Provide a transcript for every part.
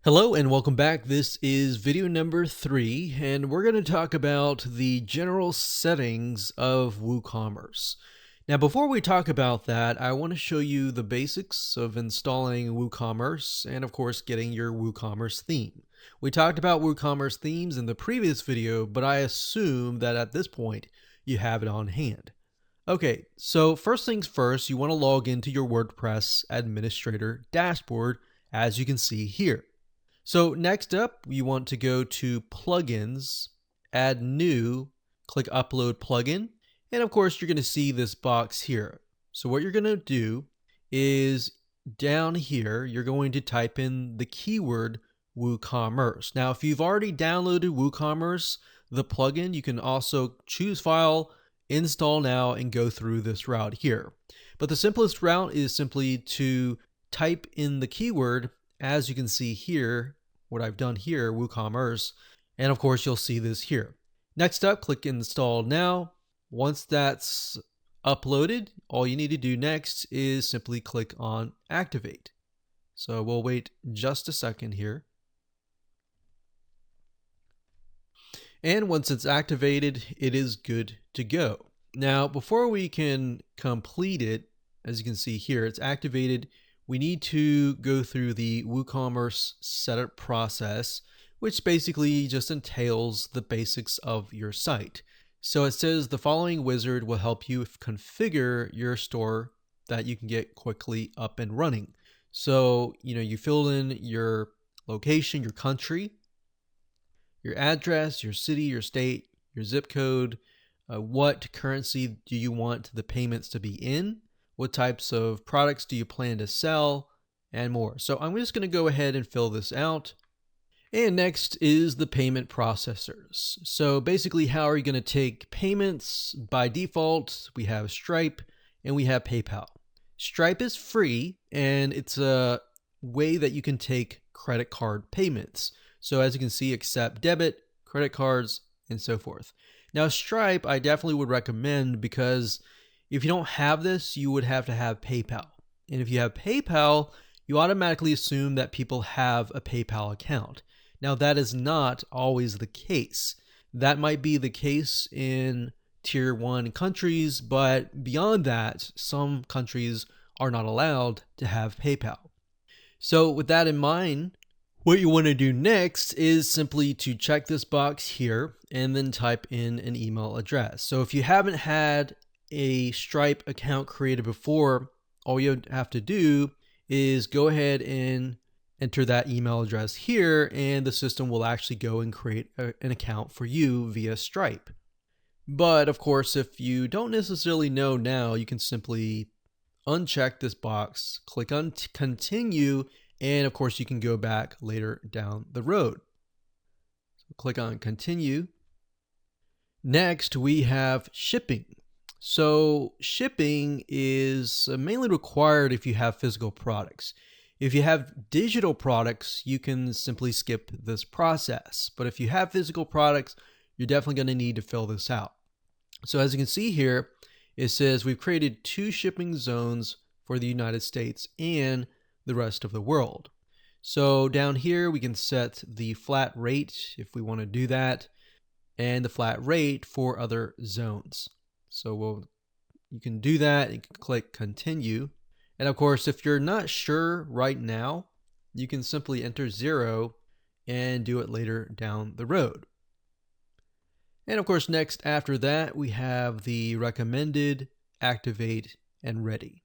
Hello and welcome back. This is video number 3, and we're going to talk about the general settings of WooCommerce. Now, before we talk about that, I want to show you the basics of installing WooCommerce and, of course, getting your WooCommerce theme. We talked about WooCommerce themes in the previous video, but I assume that at this point you have it on hand. Okay, so first things first, you want to log into your WordPress administrator dashboard, as you can see here. So next up, you want to go to Plugins, Add New, click Upload Plugin, and of course you're going to see this box here. So what you're going to do is down here, you're going to type in the keyword WooCommerce. Now, if you've already downloaded WooCommerce, the plugin, you can also choose File, Install Now, and go through this route here. But the simplest route is simply to type in the keyword, as you can see here, what I've done here, WooCommerce, and of course you'll see this here. Next up, click Install Now. Once that's uploaded, all you need to do next is simply click on Activate. So we'll wait just a second here. And once it's activated, it is good to go. Now, before we can complete it, as you can see here, it's activated. We need to go through the WooCommerce setup process, which basically just entails the basics of your site. So it says the following wizard will help you configure your store that you can get quickly up and running. So, you fill in your location, your country, your address, your city, your state, your zip code, what currency do you want the payments to be in, what types of products do you plan to sell, and more. So I'm just going to go ahead and fill this out. And next is the payment processors. So basically, how are you going to take payments? By default, we have Stripe and we have PayPal. Stripe is free, and it's a way that you can take credit card payments. So as you can see, accept debit, credit cards, and so forth. Now, Stripe, I definitely would recommend, because if you don't have this, you would have to have PayPal. And if you have PayPal, you automatically assume that people have a PayPal account. Now, that is not always the case. That might be the case in Tier 1 countries, but beyond that, some countries are not allowed to have PayPal. So with that in mind, what you want to do next is simply to check this box here and then type in an email address. So if you haven't had a Stripe account created before, all you have to do is go ahead and enter that email address here, and the system will actually go and create an account for you via Stripe. But of course, if you don't necessarily know now, you can simply uncheck this box, click on continue, and of course you can go back later down the road. So click on continue. Next, we have shipping. So shipping is mainly required if you have physical products. If you have digital products, you can simply skip this process. But if you have physical products, you're definitely going to need to fill this out. So as you can see here, it says we've created 2 shipping zones for the United States and the rest of the world. So down here, we can set the flat rate if we want to do that, and the flat rate for other zones. So you can do that. You can click continue. And of course, if you're not sure right now, you can simply enter 0 and do it later down the road. And of course, next after that, we have the recommended, activate, and ready.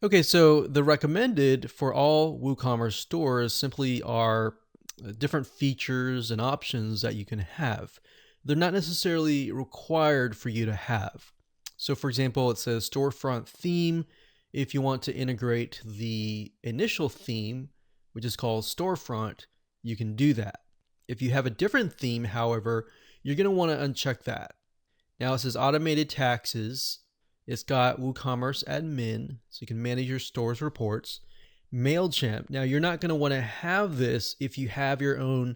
Okay, so the recommended for all WooCommerce stores simply are different features and options that you can have. They're not necessarily required for you to have. So for example, it says storefront theme. If you want to integrate the initial theme, which is called storefront, you can do that. If you have a different theme, however, you're going to want to uncheck that. Now it says automated taxes. It's got WooCommerce admin, so you can manage your store's reports. MailChimp. Now you're not going to want to have this if you have your own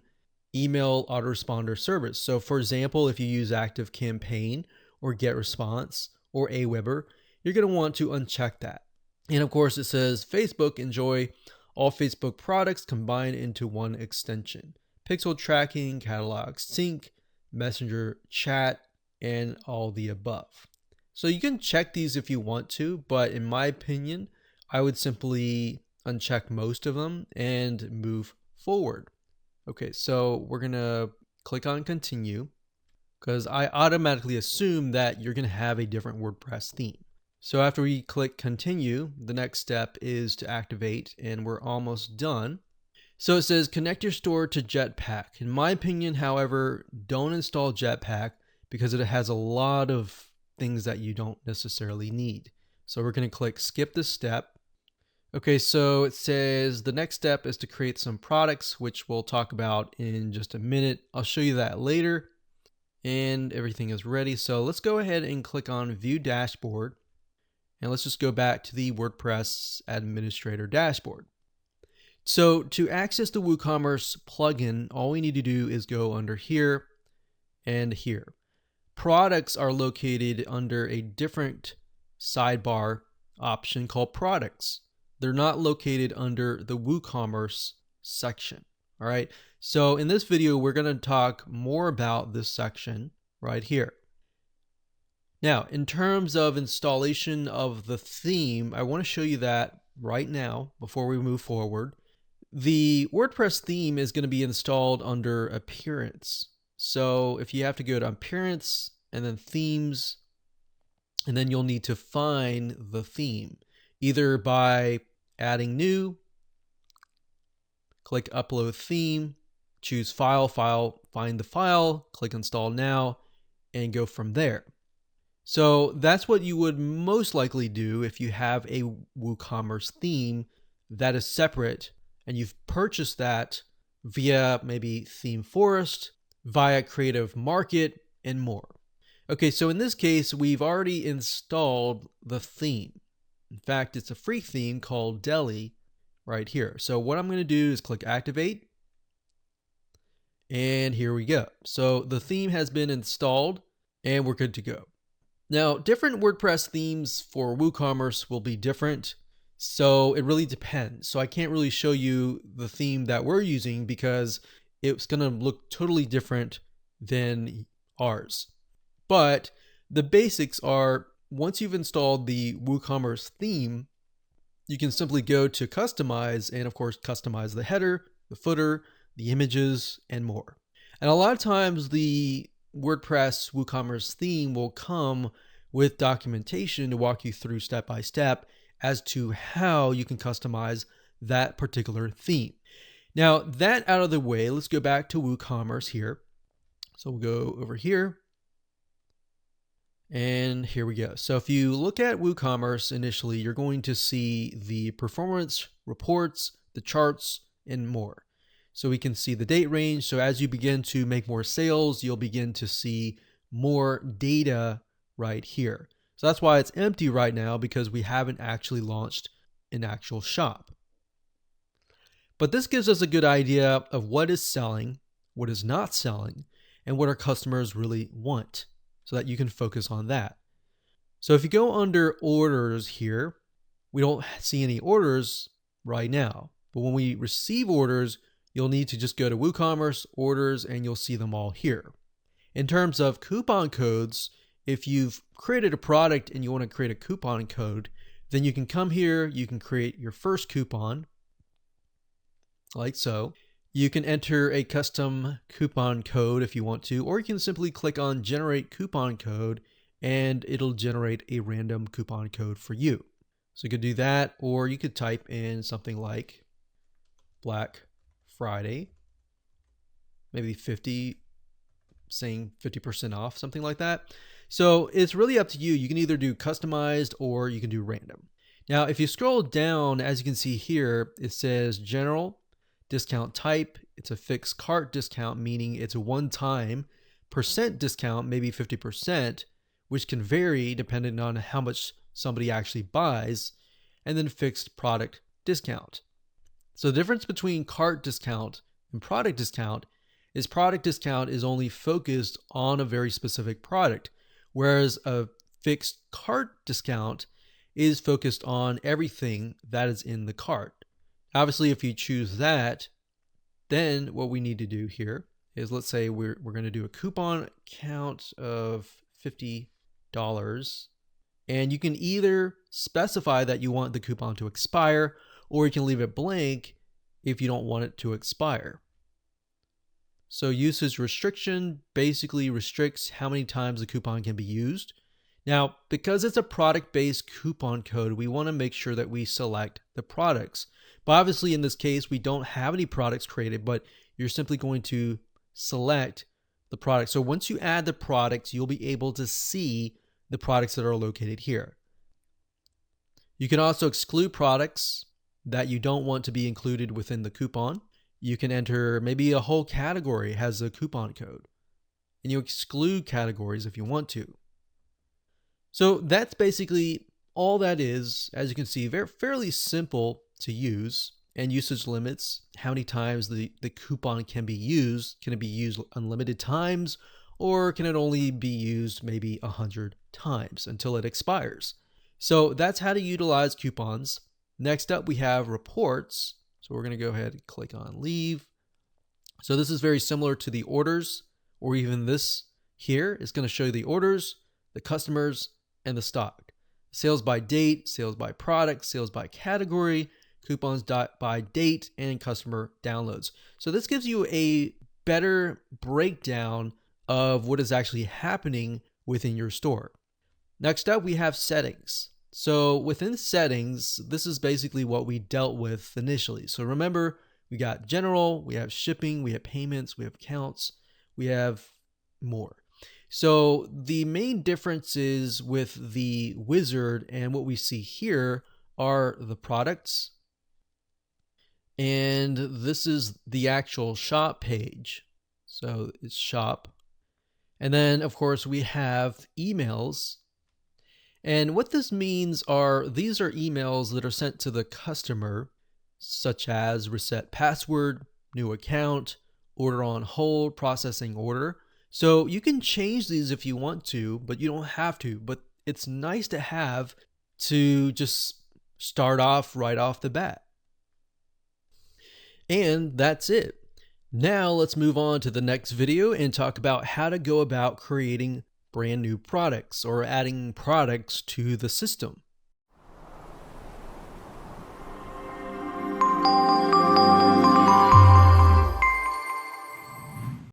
email autoresponder service. So for example, if you use ActiveCampaign or GetResponse or Aweber, you're going to want to uncheck that. And of course, it says Facebook, enjoy all Facebook products combined into one extension. Pixel tracking, catalog sync, messenger chat, and all the above. So you can check these if you want to, but in my opinion, I would simply uncheck most of them and move forward. Okay, so we're gonna click on continue because I automatically assume that you're gonna have a different WordPress theme. So after we click continue, the next step is to activate, and we're almost done. So it says connect your store to Jetpack. In my opinion, however, don't install Jetpack because it has a lot of things that you don't necessarily need. So we're going to click skip this step. Okay, so it says the next step is to create some products, which we'll talk about in just a minute. I'll show you that later. And everything is ready. So let's go ahead and click on View Dashboard. And let's just go back to the WordPress Administrator dashboard. So to access the WooCommerce plugin, all we need to do is go under here and here. Products are located under a different sidebar option called Products. They're not located under the WooCommerce section. All right. So in this video, we're going to talk more about this section right here. Now, in terms of installation of the theme, I want to show you that right now before we move forward. The WordPress theme is going to be installed under Appearance. So if you have to go to Appearance and then Themes, and then you'll need to find the theme, either by adding new, click Upload Theme, choose File, find the file, click Install Now, and go from there. So that's what you would most likely do if you have a WooCommerce theme that is separate and you've purchased that via maybe Theme Forest, via Creative Market, and more. Okay, so in this case, we've already installed the theme. In fact, it's a free theme called Deli right here. So what I'm going to do is click Activate. And here we go. So the theme has been installed and we're good to go. Now, different WordPress themes for WooCommerce will be different, so it really depends. So I can't really show you the theme that we're using because it's going to look totally different than ours. But the basics are, once you've installed the WooCommerce theme, you can simply go to Customize and, of course, customize the header, the footer, the images, and more. And a lot of times the WordPress WooCommerce theme will come with documentation to walk you through step by step as to how you can customize that particular theme. Now, that out of the way, let's go back to WooCommerce here. So we'll go over here. And here we go. So if you look at WooCommerce initially, you're going to see the performance reports, the charts, and more. So we can see the date range. So as you begin to make more sales, you'll begin to see more data right here. So that's why it's empty right now, because we haven't actually launched an actual shop. But this gives us a good idea of what is selling, what is not selling, and what our customers really want, so that you can focus on that. So if you go under orders here, we don't see any orders right now. But when we receive orders, you'll need to just go to WooCommerce orders and you'll see them all here. In terms of coupon codes, if you've created a product and you want to create a coupon code, then you can come here, you can create your first coupon, like so. You can enter a custom coupon code if you want to, or you can simply click on generate coupon code and it'll generate a random coupon code for you. So you could do that, or you could type in something like Black Friday, maybe 50, saying 50% off, something like that. So it's really up to you. You can either do customized or you can do random. Now, if you scroll down, as you can see here, it says general discount type. It's a fixed cart discount, meaning it's a one-time percent discount, maybe 50%, which can vary depending on how much somebody actually buys, and then fixed product discount. So the difference between cart discount and product discount is only focused on a very specific product, whereas a fixed cart discount is focused on everything that is in the cart. Obviously, if you choose that, then what we need to do here is, let's say we're going to do a coupon count of $50. And you can either specify that you want the coupon to expire, or you can leave it blank if you don't want it to expire. So usage restriction basically restricts how many times the coupon can be used. Now, because it's a product-based coupon code, we want to make sure that we select the products. But obviously in this case, we don't have any products created, but you're simply going to select the product. So once you add the products, you'll be able to see the products that are located here. You can also exclude products that you don't want to be included within the coupon. You can enter maybe a whole category has a coupon code, and you exclude categories if you want to. So that's basically all that is. As you can see, fairly simple to use. And usage limits, how many times the coupon can be used. Can it be used unlimited times, or can it only be used maybe 100 times until it expires? So that's how to utilize coupons. Next up, we have reports. So we're going to go ahead and click on leave. So this is very similar to the orders, or even this here is going to show you the orders, the customers, and the stock. Sales by date, sales by product, sales by category, coupons by date, and customer downloads. So this gives you a better breakdown of what is actually happening within your store. Next up, we have settings. So within settings, this is basically what we dealt with initially. So remember, we got general, we have shipping, we have payments, we have accounts, we have more. So the main differences with the wizard and what we see here are the products. And this is the actual shop page. So it's shop. And then of course we have emails. And what this means are, these are emails that are sent to the customer, such as reset password, new account, order on hold, processing order. So you can change these if you want to, but you don't have to. But it's nice to have to just start off right off the bat. And that's it. Now let's move on to the next video and talk about how to go about creating brand new products or adding products to the system.